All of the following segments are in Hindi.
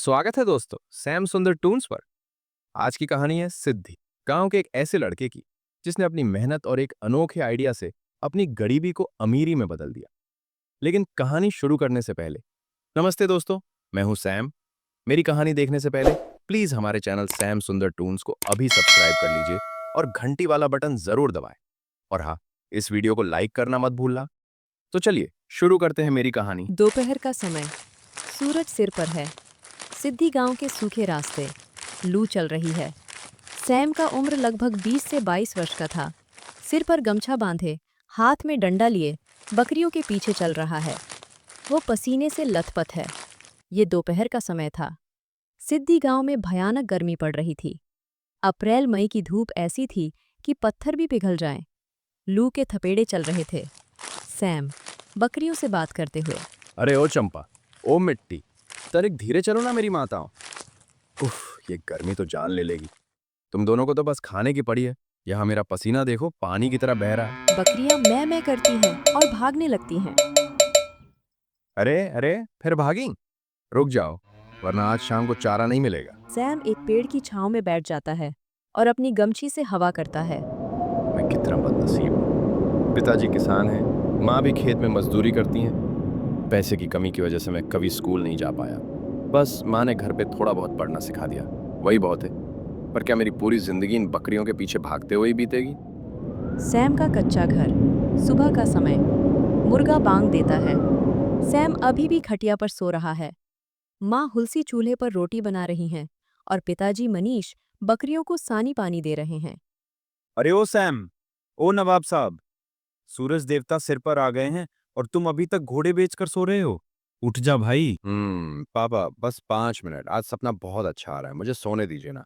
स्वागत है दोस्तों सैम सुंदर टून्स पर। आज की कहानी है सिद्धि, गांव के एक ऐसे लड़के की जिसने अपनी मेहनत और एक अनोखे आइडिया से अपनी गरीबी को अमीरी में बदल दिया। लेकिन कहानी शुरू करने से पहले नमस्ते दोस्तों, मैं हूं सैम। मेरी कहानी देखने से पहले प्लीज हमारे चैनल सैम सुंदर टून्स को अभी सब्सक्राइब कर लीजिए और घंटी वाला बटन जरूर दबाएं। और हाँ, इस वीडियो को लाइक करना मत भूलना। तो चलिए शुरू करते हैं मेरी कहानी। दोपहर का समय, सूरज सिर पर है। सिद्धि गांव के सूखे रास्ते, लू चल रही है। सैम का उम्र लगभग 20 से 22 वर्ष का था। सिर पर गमछा बांधे, हाथ में डंडा लिए, बकरियों के पीछे चल रहा है। वो पसीने से लथपथ है। ये दोपहर का समय था। सिद्धि गांव में भयानक गर्मी पड़ रही थी। अप्रैल मई की धूप ऐसी थी कि पत्थर भी पिघल जाएं। लू के थपेड़े चल रहे थे। सैम बकरियों से बात करते हुए, अरे ओ चंपा, ओ मिट्टी, तनिक धीरे चलो ना मेरी माताओं। उफ, ये गर्मी तो जान ले लेगी। तुम दोनों को तो बस खाने की पड़ी है। यहाँ मेरा पसीना देखो, पानी की तरह बह रहा है। बकरियां मैं करती हैं और भागने लगती हैं। अरे अरे, फिर भागी? रुक जाओ, वरना आज शाम को चारा नहीं मिलेगा। सैम एक पेड़ की छांव में बैठ जाता है और अपनी गमछी से हवा करता है। मैं कितना बदनसीब हूँ। पिताजी किसान हैं, माँ भी खेत में मजदूरी करती हैं। पैसे की कमी की वजह से मैं कभी स्कूल नहीं जा पाया। बस माँ ने घर पे थोड़ा बहुत पढ़ना सिखा दिया, वही बहुत है। पर क्या मेरी पूरी जिंदगी इन बकरियों के पीछे भागते हुए ही बीतेगी? सैम का कच्चा घर, सुबह का समय, मुर्गा बांग देता है। सैम अभी भी खटिया पर सो रहा है। माँ हुलसी चूल्हे पर रोटी बना रही हैं और पिताजी मनीष बकरियों को सानी पानी दे रहे हैं। अरे ओ सैम, ओ नवाब साहब, सूरज देवता सिर पर आ गए हैं और तुम अभी तक घोड़े बेचकर सो रहे हो। उठ जा भाई। पापा बस 5 मिनट, आज सपना बहुत अच्छा आ रहा है, मुझे सोने दीजिए ना।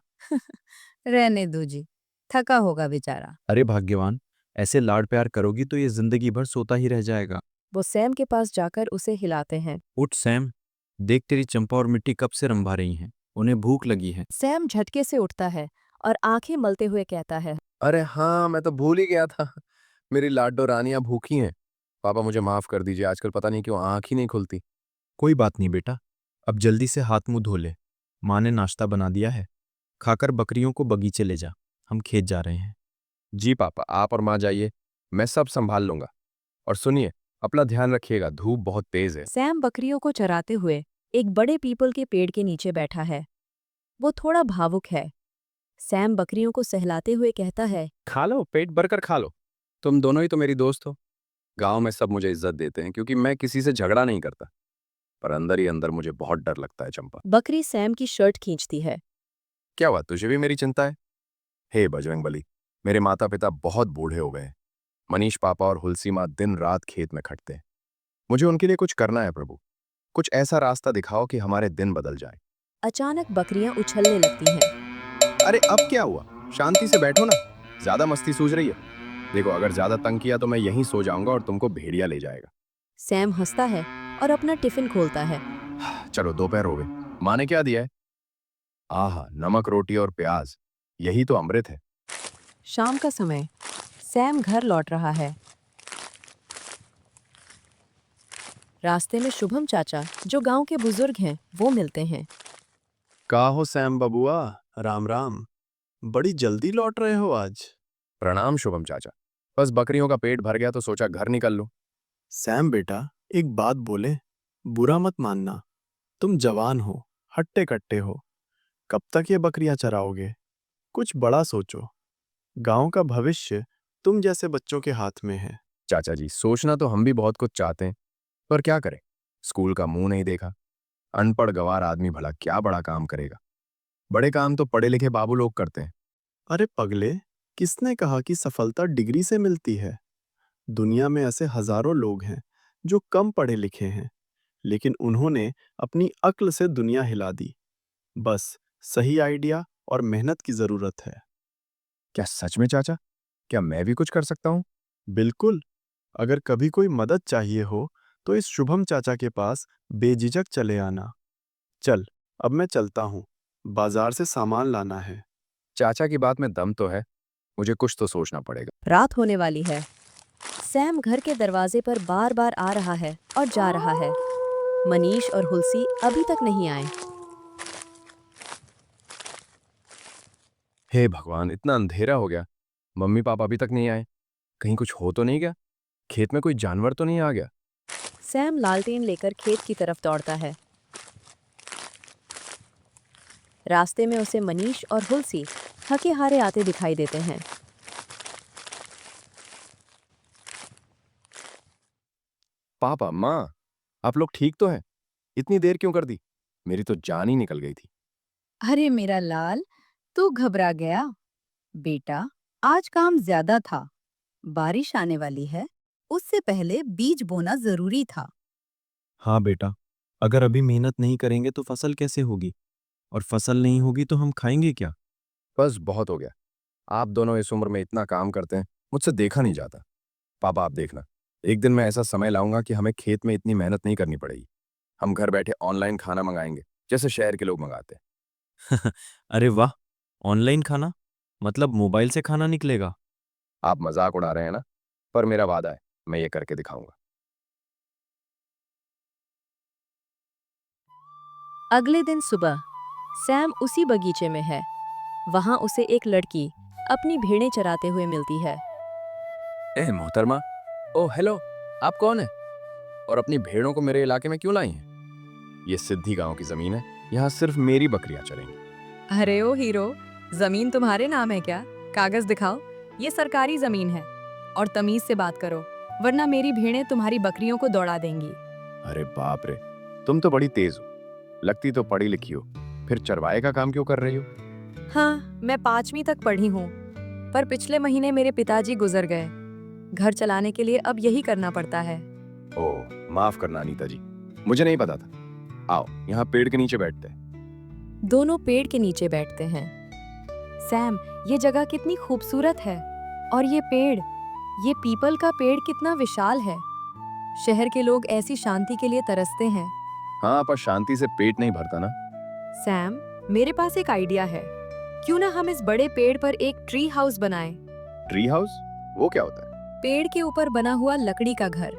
रहने दो जी, थका होगा बेचारा। अरे भाग्यवान, ऐसे लाड प्यार करोगी तो ये जिंदगी भर सोता ही रह जाएगा। वो सैम के पास जाकर उसे हिलाते हैं। उठ सैम, देख तेरी चंपा और मिट्टी कब से रंभा रही हैं। उन्हें भूख लगी है। सैम झटके से उठता है और आंखें मलते हुए कहता है, अरे हाँ, मैं तो भूल ही गया था। मेरी लाडो रानियां भूखी हैं। पापा मुझे माफ कर दीजिए, आजकल पता नहीं क्यों आंख ही नहीं खुलती। कोई बात नहीं बेटा, अब जल्दी से हाथ मुंह धो ले। माँ ने नाश्ता बना दिया है। खाकर बकरियों को बगीचे ले जा, हम खेत जा रहे हैं। जी पापा, आप और माँ जाइए, मैं सब संभाल लूंगा। और सुनिए, अपना ध्यान रखिएगा, धूप बहुत तेज है। सैम बकरियों को चराते हुए एक बड़े पीपल के पेड़ के नीचे बैठा है। वो थोड़ा भावुक है। सैम बकरियों को सहलाते हुए कहता है, खा लो, पेट भरकर खा लो। तुम दोनों ही तो मेरी दोस्त हो। गांव में सब मुझे इज्जत देते हैं क्योंकि मैं किसी से झगड़ा नहीं करता। पर अंदर ही अंदर मुझे बहुत डर लगता है चंपा। बकरी सैम की शर्ट खींचती है। क्या हुआ, तुझे भी मेरी चिंता है? हे बजरंगबली, मेरे माता पिता बहुत बूढ़े हो गए हैं। मनीष पापा और हुलसी माँ दिन रात खेत में खटते हैं। मुझे उनके लिए कुछ करना है प्रभु। कुछ ऐसा रास्ता दिखाओ कि हमारे दिन बदल जाए। अचानक बकरियां उछलने लगती हैं। अरे अब क्या हुआ? शांति से बैठो ना, ज्यादा मस्ती सूझ रही है। देखो, अगर ज्यादा तंग किया तो मैं यहीं सो जाऊंगा और तुमको भेड़िया ले जाएगा। सैम हंसता है और अपना टिफिन खोलता है। चलो, दोपहर हो गई। माँ ने क्या दिया है? आहा, नमक रोटी और प्याज, यही तो अमृत है। शाम का समय, सैम घर लौट रहा है। रास्ते में शुभम चाचा, जो गांव के बुजुर्ग हैं, वो मिलते हैं। का हो सैम बबुआ, राम राम। बड़ी जल्दी लौट रहे हो आज। प्रणाम शुभम चाचा। बस बकरियों का पेट भर गया तो सोचा घर निकल लूं। सैम बेटा, एक बात बोले, बुरा मत मानना। तुम जवान हो, हट्टे कट्टे हो। कब तक ये बकरियां चराओगे? कुछ बड़ा सोचो। गांव का भविष्य तुम जैसे बच्चों के हाथ में है। चाचा जी, सोचना तो हम भी बहुत कुछ चाहते हैं, पर क्या करें, स्कूल का मुंह नहीं देखा। अनपढ़ गंवार आदमी भला क्या बड़ा काम करेगा? बड़े काम तो पढ़े लिखे बाबू लोग करते हैं। अरे पगले, किसने कहा कि सफलता डिग्री से मिलती है? दुनिया में ऐसे हजारों लोग हैं जो कम पढ़े लिखे हैं, लेकिन उन्होंने अपनी अक्ल से दुनिया हिला दी। बस सही आइडिया और मेहनत की जरूरत है। क्या सच में चाचा? क्या मैं भी कुछ कर सकता हूँ? बिल्कुल। अगर कभी कोई मदद चाहिए हो तो इस शुभम चाचा के पास बेझिझक चले आना। चल, अब मैं चलता हूँ, बाजार से सामान लाना है। चाचा की बात में दम तो है, मुझे कुछ तो सोचना पड़ेगा। रात होने वाली है। सैम घर के दरवाजे पर बार बार आ रहा है और जा रहा है। मनीष और हुलसी अभी तक नहीं आए। हे भगवान, इतना अंधेरा हो गया। मम्मी पापा अभी तक नहीं आए। कहीं कुछ हो तो नहीं गया? खेत में कोई जानवर तो नहीं आ गया? सैम लालटेन लेकर खेत की तरफ दौड़ता है। रास्ते में उसे मनीष और हुलसी थके हारे आते दिखाई देते हैं। पापा, माँ, आप लोग ठीक तो हैं? इतनी देर क्यों कर दी? मेरी तो जान ही निकल गई थी। अरे मेरा लाल, तू घबरा गया? बेटा, आज काम ज्यादा था। बारिश आने वाली है, उससे पहले बीज बोना जरूरी था। हाँ बेटा, अगर अभी मेहनत नहीं करेंगे तो फसल कैसे होगी? और फसल नहीं होगी तो हम खाएंगे क्या? बस बहुत हो गया। आप दोनों इस उम्र में इतना काम करते हैं, मुझसे देखा नहीं जाता। पापा, आप देखना, एक दिन मैं ऐसा समय लाऊंगा कि हमें खेत में इतनी मेहनत नहीं करनी पड़ेगी। हम घर बैठे ऑनलाइन खाना मंगाएंगे, जैसे शहर के लोग मंगाते हैं। अरे वाह, ऑनलाइन खाना? मतलब मोबाइल से खाना निकलेगा? आप मजाक उड़ा रहे हैं ना? पर मेरा वादा है, मैं ये करके दिखाऊंगा। अगले दिन सुबह सैम उसी बगीचे में है। वहां उसे एक लड़की अपनी भेड़ें चराते हुए मिलती है। ए मोहतरमा, ओ हेलो, आप कौन है? और अपनी भेड़ों को मेरे इलाके में क्यों लाई हैं? ये सिद्धि गांव की जमीन है, यहाँ सिर्फ मेरी बकरियां चरेंगी। अरे ओ हीरो, जमीन तुम्हारे नाम है क्या? कागज दिखाओ, ये सरकारी जमीन है। और तमीज से बात करो, वरना मेरी भेड़ें तुम्हारी बकरियों को दौड़ा देंगी। अरे बाप रे, तुम तो बड़ी तेज हो। लगती तो पढ़ी लिखी हो, फिर चरवाए का काम क्यों कर रही हो? हाँ, मैं 5वीं तक पढ़ी हूँ, पर पिछले महीने मेरे पिताजी गुजर गए। घर चलाने के लिए अब यही करना पड़ता है। ओह, माफ करना अनीता जी, मुझे नहीं पता था। आओ, यहाँ पेड़ के नीचे बैठते हैं। दोनों पेड़ के नीचे बैठते हैं। सैम, ये जगह कितनी खूबसूरत है। और ये पेड़, ये पीपल का पेड़ कितना विशाल है। शहर के लोग ऐसी शांति के लिए तरसते हैं। हाँ, पर शांति से पेट नहीं भरता ना। सैम, मेरे पास एक आइडिया है। क्यों ना हम इस बड़े पेड़ पर एक ट्री हाउस बनाएं? Tree house? वो क्या होता है? पेड़ के ऊपर बना हुआ लकड़ी का घर।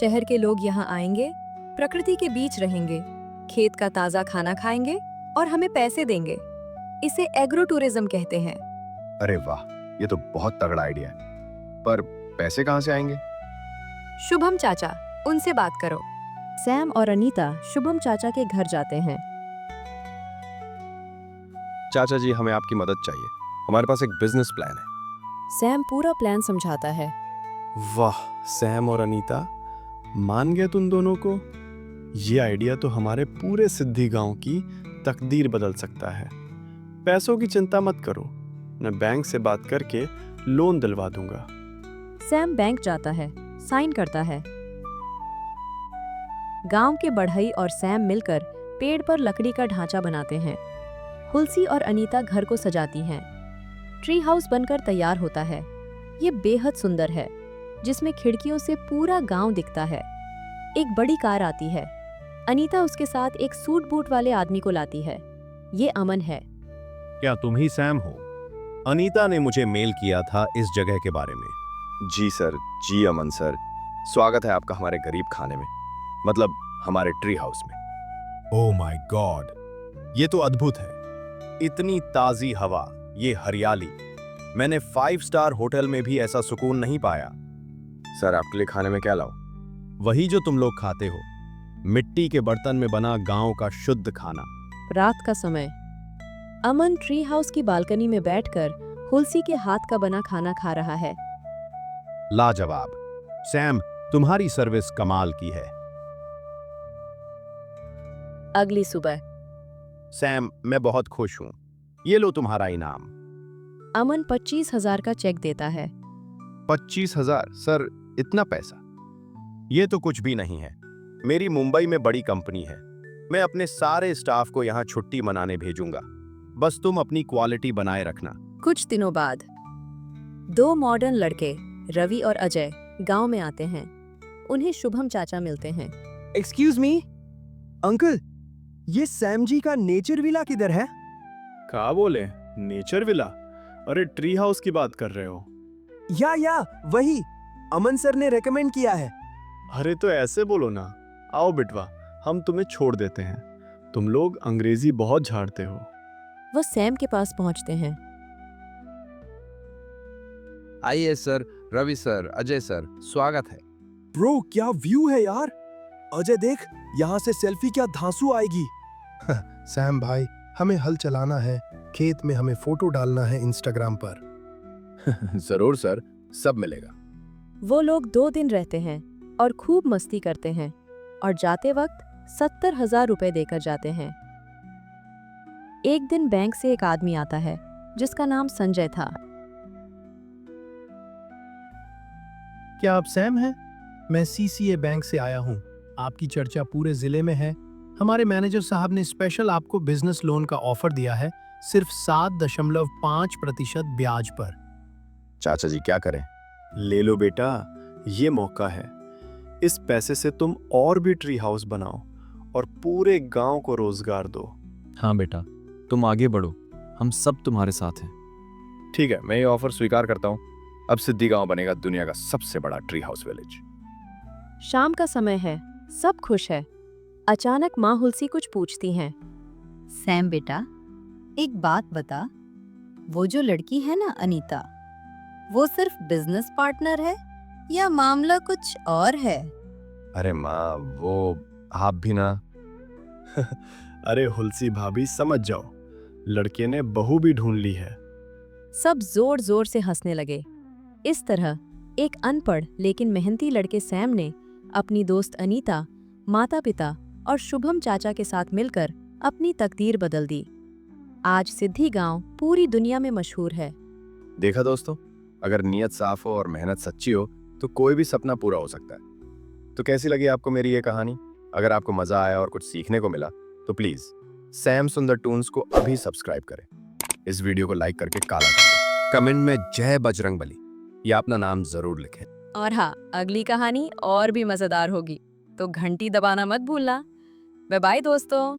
शहर के लोग यहाँ आएंगे, प्रकृति के बीच रहेंगे, खेत का ताजा खाना खाएंगे और हमें पैसे देंगे। इसे एग्रो टूरिज्म कहते हैं। अरे वाह, ये तो बहुत तगड़ा आइडिया है। पर पैसे कहाँ से आएंगे? शुभम चाचा, उनसे बात करो। सैम और अनीता शुभम चाचा के घर जाते हैं। चाचा जी, हमें आपकी मदद चाहिए। हमारे पास एक बिजनेस प्लान है। सैम पूरा प्लान समझाता है। वाह सैम और अनीता, मान गए तुम दोनों को? ये आइडिया तो हमारे पूरे सिद्धि गांव की तकदीर बदल सकता है। पैसों की चिंता मत करो, मैं बैंक से बात करके लोन दिलवा दूंगा। सैम बैंक जाता है, साइन करता है। गांव के बढ़ई और सैम मिलकर पेड़ पर लकड़ी का ढांचा बनाते हैं। हुलसी और अनीता घर को सजाती हैं। ट्री हाउस बनकर तैयार होता है। ये बेहद सुंदर है, जिसमें खिड़कियों से पूरा गांव दिखता है। एक बड़ी कार आती है। अनीता उसके साथ एक सूट बूट वाले आदमी को लाती है। ये अमन है। क्या तुम ही सैम हो? अनीता ने मुझे मेल किया था इस जगह के बारे में। जी सर, जी अमन सर, स्वागत है आपका हमारे गरीब खाने में, मतलब हमारे ट्री हाउस में। ओह माय गॉड, ये तो अद्भुत है। इतनी ताजी हवा, ये हरियाली, मैंने 5 स्टार होटल में भी ऐसा सुकून नहीं पाया। सर, आपके लिए खाने में क्या लाऊं? वही जो तुम लोग खाते हो, मिट्टी के बर्तन में बना गांव का शुद्ध खाना। रात का समय। अमन ट्री हाउस की बालकनी में बैठकर हुलसी के हाथ का बना खाना खा रहा है। लाजवाब। सैम, तुम्हारी सर्विस कमाल की है। अगली सुबह सैम, मैं बहुत खुश हूं। ये लो तुम्हारा इनाम। अमन 25,000 का चेक देता है। 25,000? सर, इतना पैसा? ये तो कुछ भी नहीं है। मेरी मुंबई में बड़ी कंपनी है। मैं अपने सारे स्टाफ को यहाँ छुट्टी मनाने भेजूंगा। बस तुम अपनी क्वालिटी बनाए रखना। कुछ दिनों बाद 2 मॉडर्न लड़के रवि और अजय गांव में आते हैं। उन्हें शुभम चाचा मिलते हैं। एक्सक्यूज मी अंकल, ये सैम जी का नेचर विला किधर है? का बोले? Nature villa? अरे ट्री हाउस की बात कर रहे हो? या वही, अमन सर ने रेकमेंड किया है। अरे तो ऐसे बोलो ना। आओ बिटवा, हम तुम्हें छोड़ देते हैं। तुम लोग अंग्रेजी बहुत झाड़ते हो। वह सैम के पास पहुंचते हैं। आइए sir, Ravi sir, Ajay sir, स्वागत है। ब्रो क्या व्यू है यार। अजय देख, यहाँ से सेल्फी क्या धांसू आएगी। सैम भाई, हमें हल चलाना है, खेत में हमें फोटो डालना है इंस्टाग्राम पर। जरूर सर, सब मिलेगा। वो लोग 2 दिन रहते हैं और खूब मस्ती करते हैं और जाते वक्त 70,000 रुपए देकर जाते हैं। एक दिन बैंक से एक आदमी आता है जिसका नाम संजय था। क्या आप सैम हैं? मैं सीसीए बैंक से आया हूँ। आपकी चर्चा पूरे जिले में है। हमारे मैनेजर साहब ने स्पेशल आपको बिजनेस लोन का ऑफर दिया है, सिर्फ 7.5% ब्याज पर। चाचा जी क्या करें? ले लो बेटा, ये मौका है। इस पैसे से तुम और भी ट्री हाउस बनाओ और पूरे गांव को रोजगार दो। हाँ बेटा, तुम आगे बढ़ो, हम सब तुम्हारे साथ हैं। ठीक है, मैं ये ऑफर स्वीकार करता हूँ। अब सिद्धि गांव बनेगा दुनिया का सबसे बड़ा ट्री हाउस विलेज। शाम का समय है, सब खुश है। अचानक माँ हुलसी कुछ पूछती हैं। सैम बेटा, एक बात बता, वो जो लड़की है ना अनीता, वो सिर्फ बिजनेस पार्टनर है या मामला कुछ और है? अरे माँ, वो आप भी ना। अरे हुलसी भाभी, समझ जाओ, लड़के ने बहू भी ढूंढ ली है। सब जोर जोर से हंसने लगे। इस तरह एक अनपढ़ लेकिन मेहनती लड़के सैम ने अपनी दोस्त अनीता, माता पिता और शुभम चाचा के साथ मिलकर अपनी तकदीर बदल दी। आज सिद्धि गांव पूरी दुनिया में मशहूर है। देखा दोस्तों, अगर नीयत साफ हो और मेहनत सच्ची हो तो कोई भी सपना पूरा हो सकता है। तो कैसी लगी आपको मेरी ये कहानी? अगर आपको मजा आया और कुछ सीखने को मिला तो प्लीज सैम सुंदर टून्स को अभी सब्सक्राइब करें। इस वीडियो को लाइक करके काला कर दो। कमेंट में जय बजरंगबली या अपना नाम जरूर लिखें। और हाँ, अगली कहानी और भी मजेदार होगी, तो घंटी दबाना मत भूलना। बाय बाय दोस्तों।